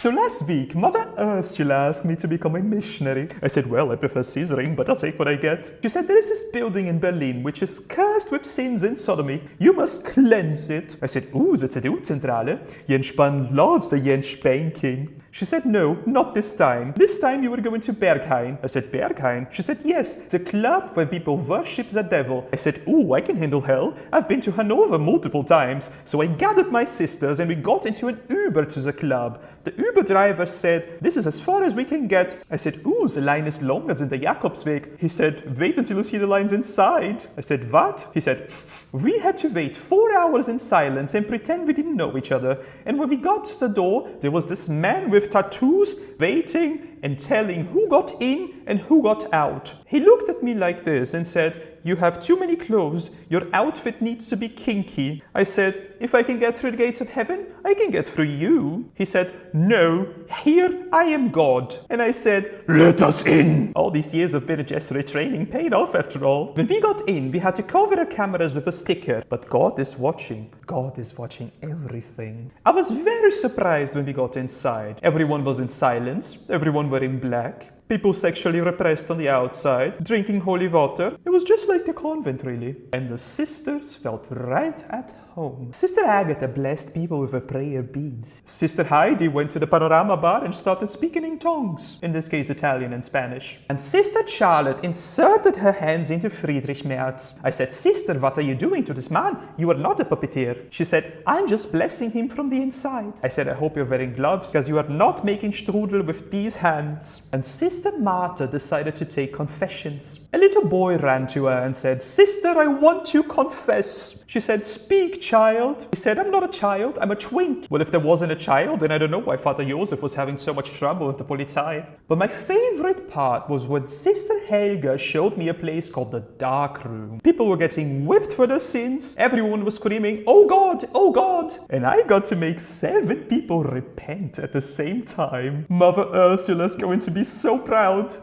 So last week, Mother Ursula asked me to become a missionary. I said, well, I prefer scissoring, but I'll take what I get. She said, there is this building in Berlin which is cursed with sins and sodomy. You must cleanse it. I said, ooh, the CDU-Zentrale. Jens Spahn loves a Jens spanking. She said, no, not this time. This time you were going to Berghain. I said, Berghain? She said, yes, it's a club where people worship the devil. I said, ooh, I can handle hell. I've been to Hanover multiple times. So I gathered my sisters and we got into an Uber to the club. The Uber driver said, this is as far as we can get. I said, ooh, the line is longer than the Jakobsweg. He said, wait until you see the lines inside. I said, what? He said, we had to wait 4 hours in silence and pretend we didn't know each other. And when we got to the door, there was this man with tattoos waiting and telling who got in and who got out. He looked at me like this and said, you have too many clothes, your outfit needs to be kinky. I said, if I can get through the gates of heaven, I can get through you. He said, no, here I am God. And I said, let us in. All these years of Bene Gesserit training paid off after all. When we got in, we had to cover our cameras with a sticker, but God is watching. God is watching everything. I was very surprised when we got inside. Everyone was in silence, everyone were in black. People sexually repressed on the outside, drinking holy water. It was just like the convent, really. And the sisters felt right at home. Sister Agatha blessed people with her prayer beads. Sister Heidi went to the panorama bar and started speaking in tongues, in this case Italian and Spanish. And Sister Charlotte inserted her hands into Friedrich Merz. I said, Sister, what are you doing to this man? You are not a puppeteer. She said, I'm just blessing him from the inside. I said, I hope you're wearing gloves, because you are not making strudel with these hands. And Sister Martha decided to take confessions. A little boy ran to her and said, Sister, I want to confess. She said, speak, child. He said, I'm not a child, I'm a twink. Well, if there wasn't a child, then I don't know why Father Joseph was having so much trouble with the Polizei. But my favorite part was when Sister Helga showed me a place called the Dark Room. People were getting whipped for their sins. Everyone was screaming, oh God, oh God. And I got to make 7 people repent at the same time. Mother Ursula's going to be so proud.